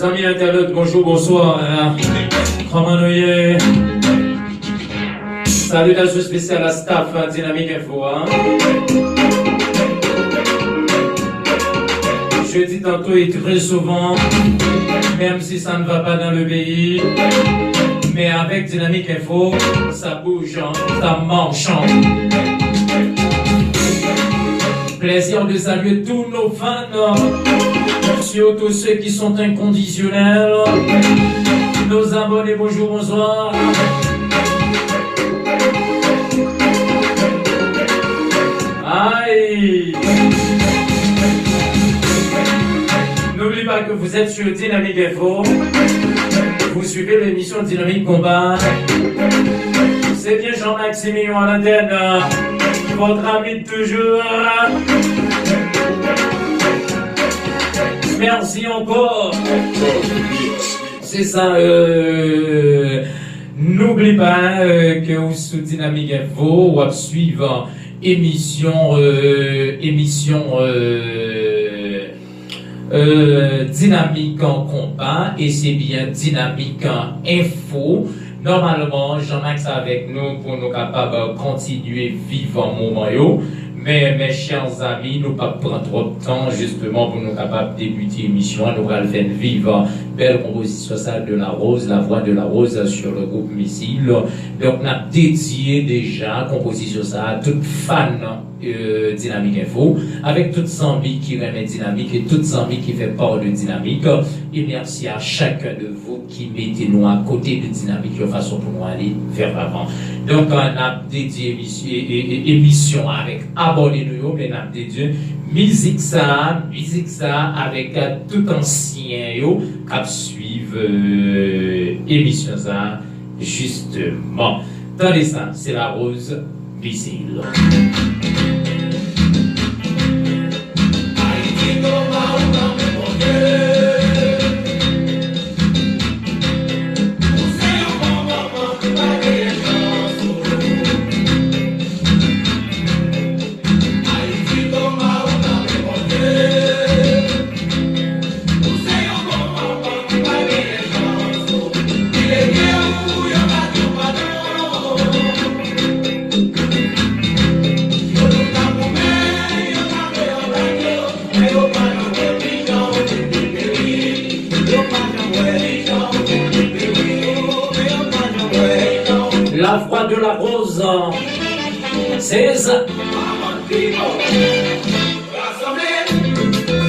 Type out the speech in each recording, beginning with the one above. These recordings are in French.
Amis internautes, bonjour, bonsoir. Comment nous y est? Salutations spéciales à staff Dynamique Info. Je dis tantôt et très souvent, même si ça ne va pas dans le pays, mais avec Dynamique Info, ça bouge, ça marche. Plaisir de saluer tous nos fans, surtout ceux qui sont inconditionnels. Nos abonnés, bonjour, bonsoir. Aïe! N'oubliez pas que vous êtes sur Dynamique Info. Vous suivez l'émission Dynamique Combat. C'est bien Jean-Maximilien à l'antenne. Votre ami de toujours. Merci encore. C'est ça. N'oubliez pas que vous sous Dynamique Info ou à suivre émission Dynamique en combat et c'est bien Dynamique en info. Normalement, Jean-Max avec nous pour nous capables de continuer vivre en moment yo. Mais mes chers amis, nous pas prendre trop de temps justement pour nous capables de débuter l'émission. Nous allons faire vivre belle composition ça de la Rose, la voix de la Rose sur le groupe Missile. Donc on a dédié déjà composition ça à toutes fans Dynamique Info, avec toutes envies qui remet Dynamique et toutes envies qui fait part de Dynamique. Et merci à chacun de vous qui mettez nous à côté de Dynamique de façon pour nous aller vers l'avant. Donc on a dédié émission avec abonnez-nous, mais on a dédié musique ça avec tout ancien yo qui suivre émission ça justement. Attendez ça, c'est la Rose Missile. La voix de la Rose, c'est ça.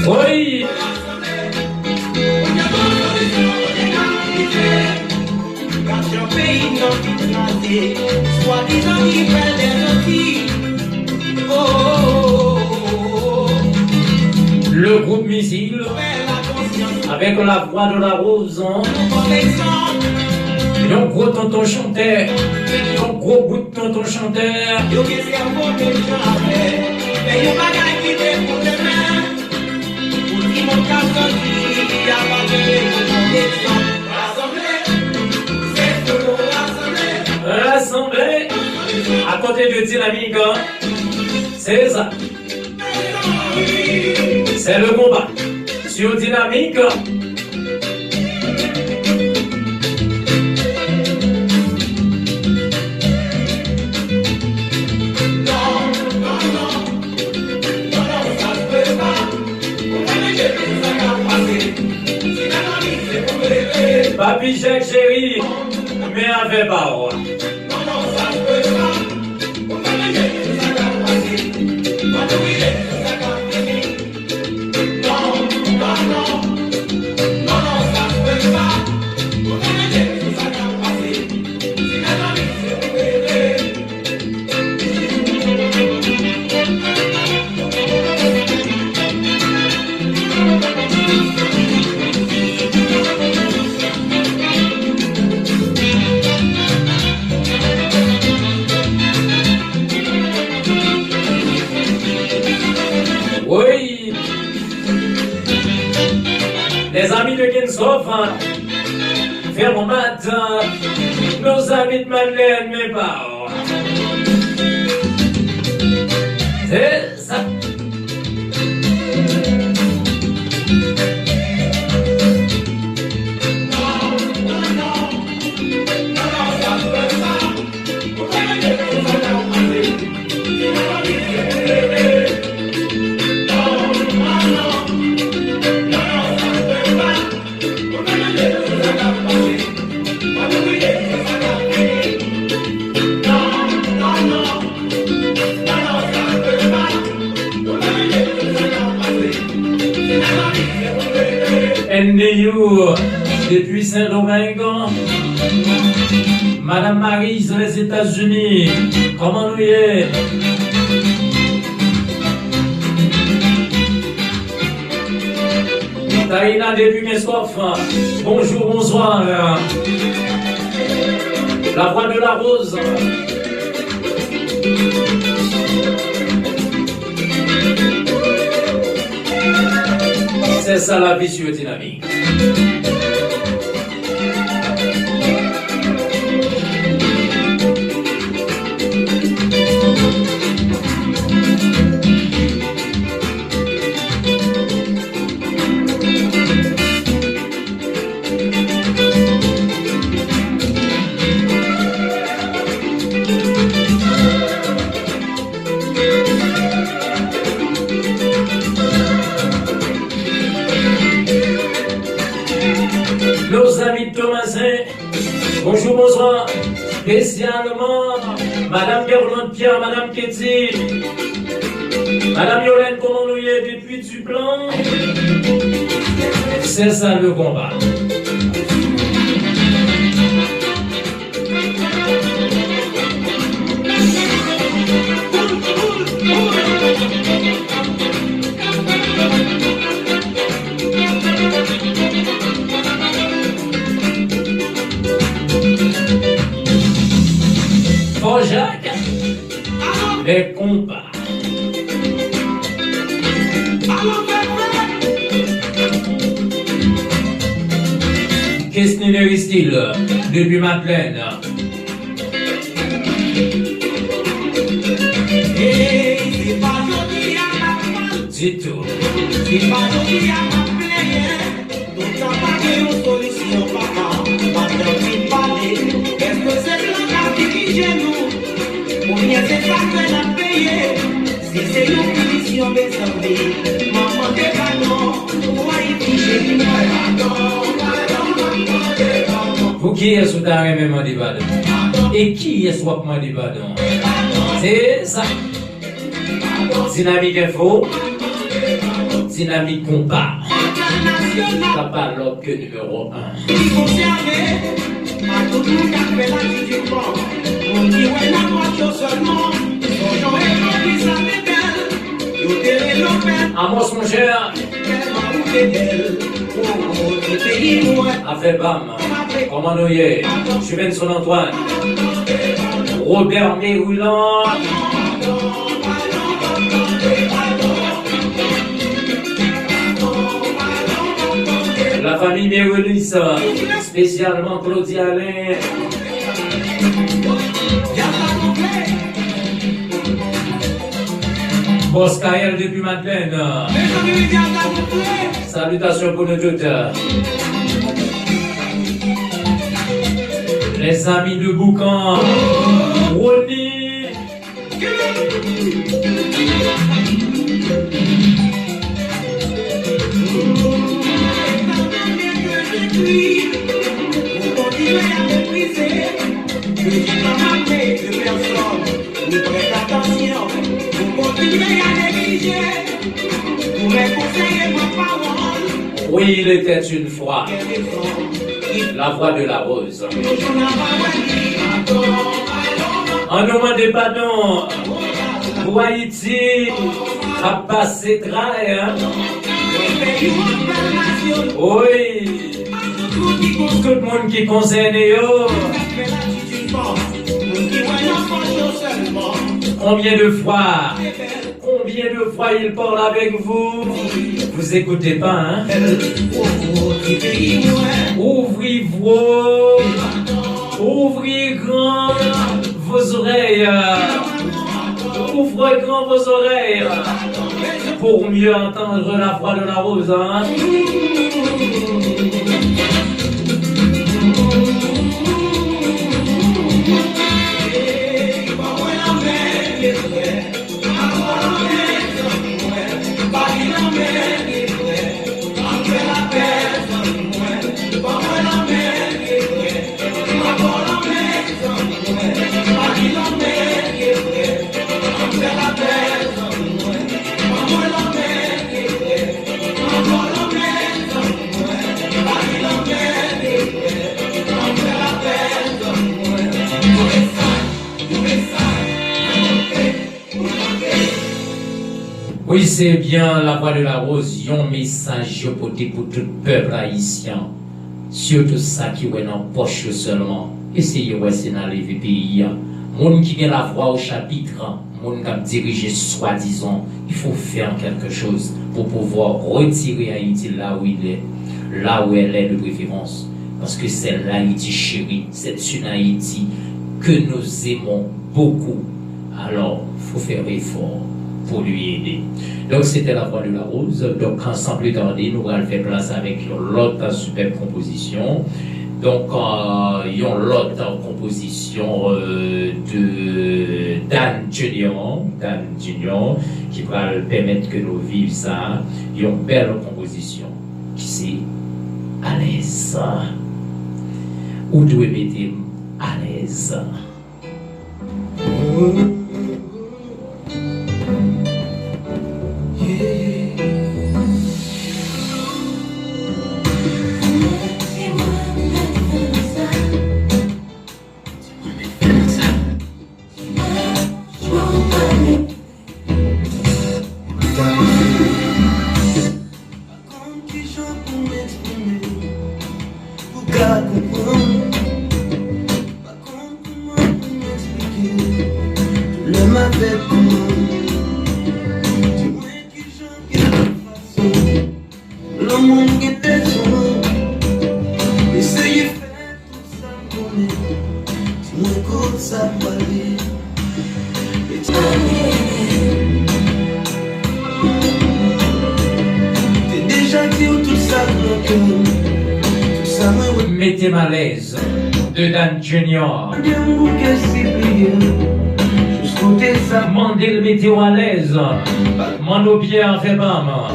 Oui. Le groupe Missile, avec la voix de la Rose. Yon gros tonton chanteur, yon gros bout de tonton chanteur. Yon qui s'est apporté le jamais, mais yon bagaille qui fait pour demain. Pour qui mon cas sorti, y'a pas de l'élection. Rassembler, c'est ce qu'on rassembler. Rassembler, à côté de Dynamique, c'est ça. C'est le combat. Sur Dynamique. Papi Jacques chéri, mais avec parole. Oui, les amis de Kinsof, vers mon matin, nos amis de Madeleine, mes parents. C'est ça. NDU depuis Saint-Domingue. Madame Maryse, les États-Unis. Comment nous y est? Taïna depuis Mescoff. Bonjour, bonsoir. La voix de la rose. C'est ça la vie sur Dynamique. Nos amis Thomasin, bonjour, bonsoir, spécialement Madame Berlande Pierre, Madame Ketty, Madame Yolène, comment nous y est depuis du plan? C'est ça le combat. Jacques, les combats. Qu'est-ce qu'il est depuis Madeleine? Du tout. C'est pas joli à m'appeler. Tout en parler aux solutions, papa. Madame qui parle. Est-ce que c'est le qui chez nous? Ou bien c'est ça que l'on paye? Si c'est une punition, mes amis. Maman des canons. Moi, il dit chez lui, vous qui est sous ta même des badons? Et qui est swapement des badons? C'est ça. Dynamique info. Dynamique combat. Papa l'autre que numéro 1. Qui concerné à tout le monde qui a fait la diffusion. On dit ouais la voiture seulement. Son nom est qui s'appelle. Yo t'es l'opère. Amos mon cher. Affaire Bam. Comment nous y est? Juvenson Antoine. Robert Méroulant. La famille Méroulis, spécialement Claudie Alain. Boscaël depuis Madeleine. Salutations pour nous toutes. Les amis de Boucan. Ronnie. Vous continuez à mépriser. Je ne suis pas marqué de personne. Ni prête attention. Vous continuez à négliger. Vous me conseillez ma parole. Oui, il était une fois. La voix de la rose. En nom des pardons, pour Haïti, a passé travail. Oui, tout le monde qui concerne yo. Combien de fois il parle avec vous? Vous écoutez pas, hein? Ouvrez grand vos oreilles. Ouvrez grand vos oreilles pour mieux entendre la voix de la rose, hein? Oui, c'est bien la voix de la rose, un message pour tout le peuple haïtien. Surtout ça qui est dans poche seulement. Essayez de voir dans les pays. Moun qui a la voix au chapitre, moun qui a dirigé soi-disant, il faut faire quelque chose pour pouvoir retirer Haïti là où il est, là où elle est de préférence. Parce que c'est l'Haïti chérie, c'est une Haïti que nous aimons beaucoup. Alors, il faut faire effort pour lui aider. Donc, c'était la voix de la rose. Donc, sans plus tarder, nous allons faire place avec l'autre superbe composition. Donc, il y a l'autre composition de Dan Junior, qui va permettre que nous vivions ça. Il y a une belle composition qui c'est à l'aise. Ou doit mettre à l'aise. Mettez à l'aise de Dan Junior. Mandez le météo à l'aise. Mando Pierre fait maman.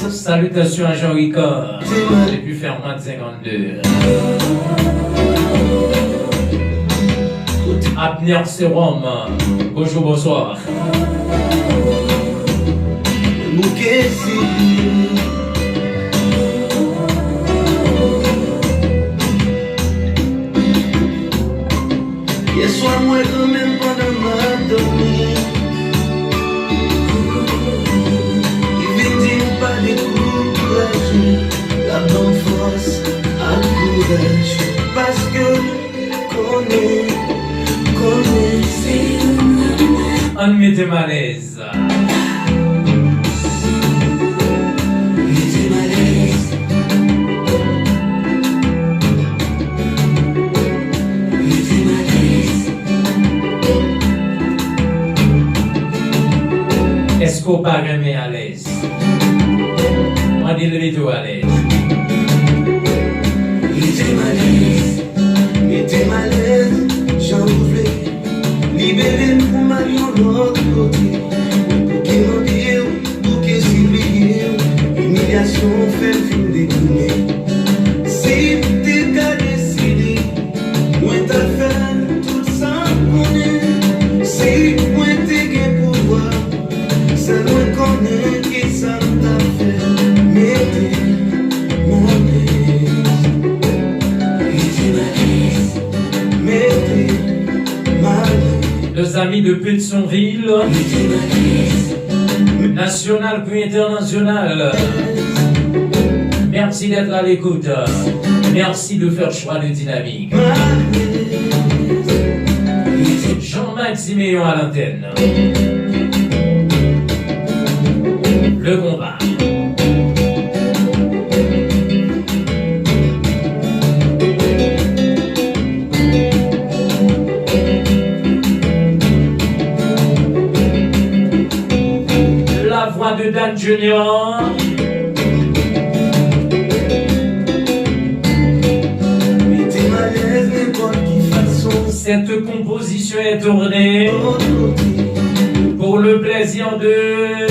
Salutations à Jean-Ricard. Depuis Fermat 52. Apnir Sérum. Bonjour, bonsoir. Hier soir, moi, quand même, pendant ma dormir, il vient dire pas décourager, la bonne force à courage, parce que connaît, On mettez à l'aise. Est-ce qu'on pas remet à l'aise? On dit le météo à l'aise. Mettez mal l'aise, j'en voulais libérer pour m'aller de l'autre côté. Pour qu'il m'oublie, pour qu'il s'oublie, humiliation fait film décliner. Si t'es qu'à décider, moi t'as fait tout ça qu'on est. Si moi t'es qu'un pouvoir, c'est moi qu'on est qui ça t'a fait. Mettez mal l'aise. Nos amis de Pétionville, national puis international, merci d'être à l'écoute. Merci de faire choix de dynamique. Jean-Maximilien à l'antenne. Le combat. De Dan Junior. Mettez mal l'aise n'importe qui façon. Cette composition est tournée pour le plaisir de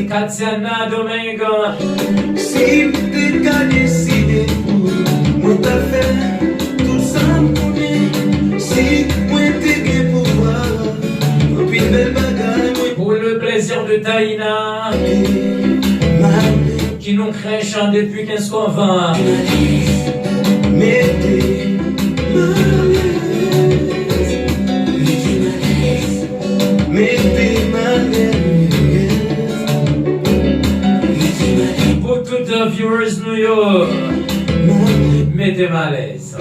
Katiana Domingo. Si t'es qu'à décider, moi t'as fait tout ça pour lui. Si moi t'es qu'un pouvoir, puis belle bagaille. Pour le plaisir de Taïna, qui nous crèche depuis 15 qu'on va. Mettez yo. Mettez à l'aise.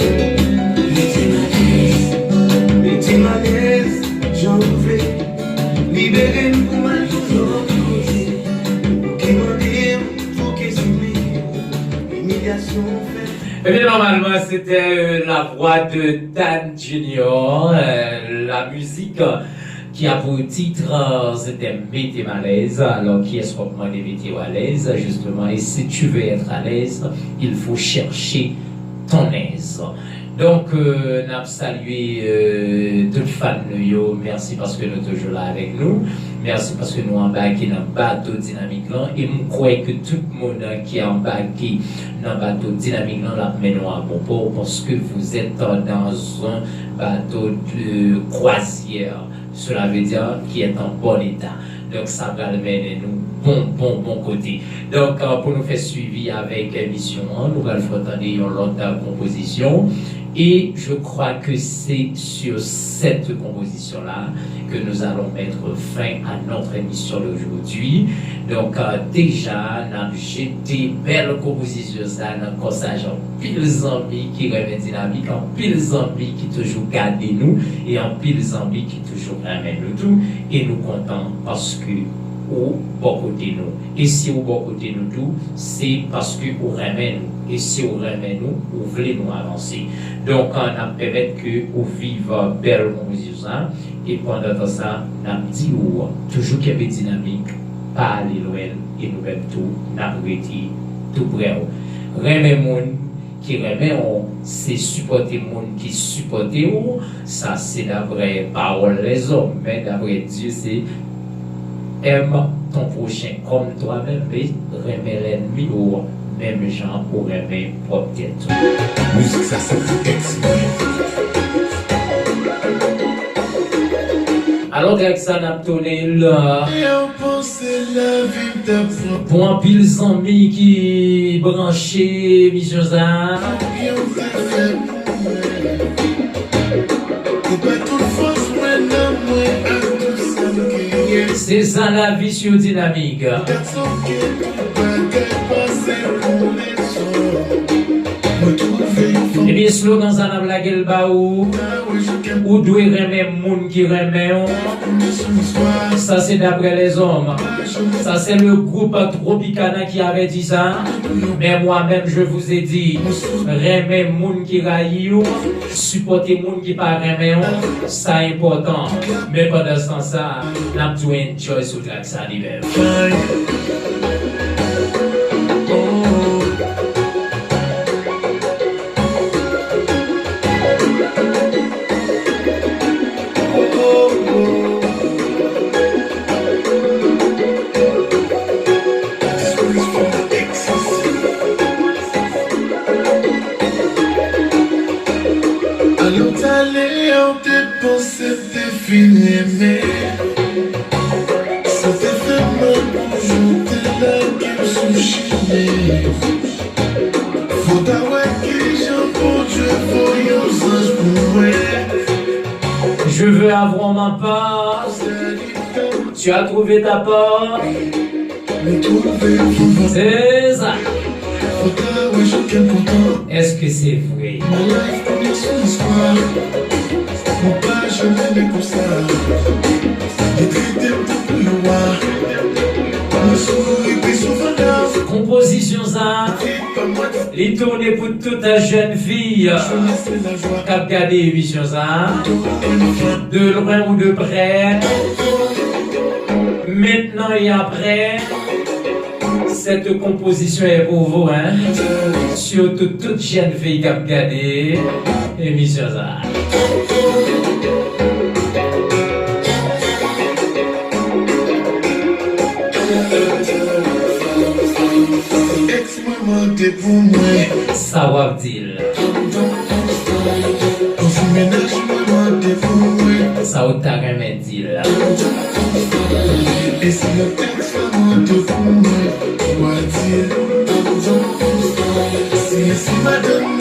Mettez à l'aise, j'en voulais. Libérez-nous pour ma vie. Qui m'en dit, tout qui s'oublie. Humiliation fait. Eh bien, normalement, c'était la voix de Dan Junior, la musique qui a pour titre, c'était Mettez à l'aise. Alors, qui est-ce qu'on demande de mettre à l'aise, justement? Et si tu veux être à l'aise, il faut chercher ton aise. Donc, nous avons salué toutes les fans de nous. Merci parce que nous sommes toujours là avec nous. Merci parce que nous embarquons dans le bateau dynamique là. Et je crois que tout le monde qui est embarqué dans le bateau dynamique là, l'a mené à bon port parce que vous êtes dans un bateau de croisière. Cela veut dire qui est en bon état. Donc, ça va le mener nous bon côté. Donc, pour nous faire suivi avec l'émission, nous allons entendre une autre composition. Et je crois que c'est sur cette composition-là que nous allons mettre fin à notre émission d'aujourd'hui. Donc, déjà, nous avons jeté belle composition, ça, dans le passage en pile zombies qui remet dynamique, en pile zombies qui toujours gardent nous, et en pile zombies qui toujours ramènent nous tout, et nous comptons parce que ou bon côté nous. Et si ou bon côté nous tout, c'est parce que ou remet nous. Et si ou remet nous, ou voulez nous avancer. Donc, on a permis que ou vive belle composition, et pendant ça, on a dit ou toujours qu'il y avait dynamique, pas aller loin, et nous même tout, on a arrêté tout près. Remet moun qui remet, c'est supporter moun qui supporte ou, ça c'est d'après parole les hommes, mais d'après Dieu c'est aime ton prochain comme toi-même, mais remet l'ennemi ou même gens pour remet propre tête. Musique ça c'est alors avec ça n'a tourné là pour un pile zombie qui branché mission ça. C'est ça la vie sur dynamique. Et bien slogan ça n'a blagué le bas ou doit remettre moun qui remet. Ça c'est d'après les hommes. Ça c'est le groupe Tropicana qui avait dit ça. Mais moi-même je vous ai dit, remet moun qui raille, supporter moun qui pas remet, ça est important. Mais pendant ce temps ça, n'a pas enjoy sur track ça l'hiver. Je veux avoir ma part. Tu as trouvé ta part. C'est ça. Est-ce que c'est vrai? Composition ça, les tournées pour toute la jeune fille qui a regardé l'émission ça, de loin ou de près, maintenant et après, cette composition est pour vous, hein? Surtout toute jeune fille qui a regardé l'émission ça. Ça va dire. Ça va t'arrêter dire. Et si le texte si madame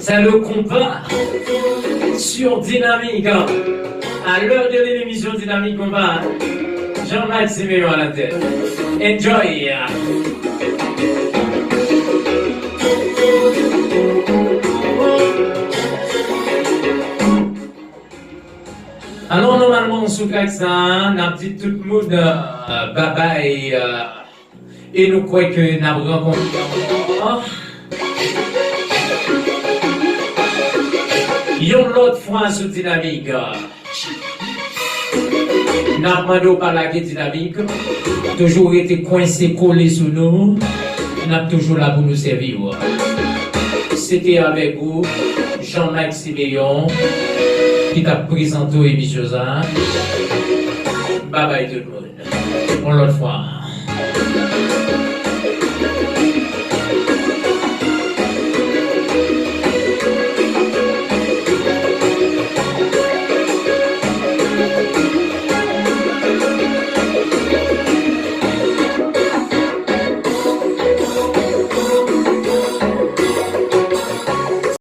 c'est le combat sur dynamique. À l'heure de l'émission Dynamique Combat, Jean-Marc Siméon à la tête. Enjoy! Alors normalement sous ça, on a dit tout le monde bye bye et nous croyons que nous avons rencontré une autre fois sur Dynamique. Nous avons demandé par la Dynamique, toujours été coincé, collé sur nous, nous avons toujours là pour nous servir. C'était avec vous, Jean-Marc Siméon, qui t'a présenté l'émission. Bye bye tout le monde. On l'autre fois.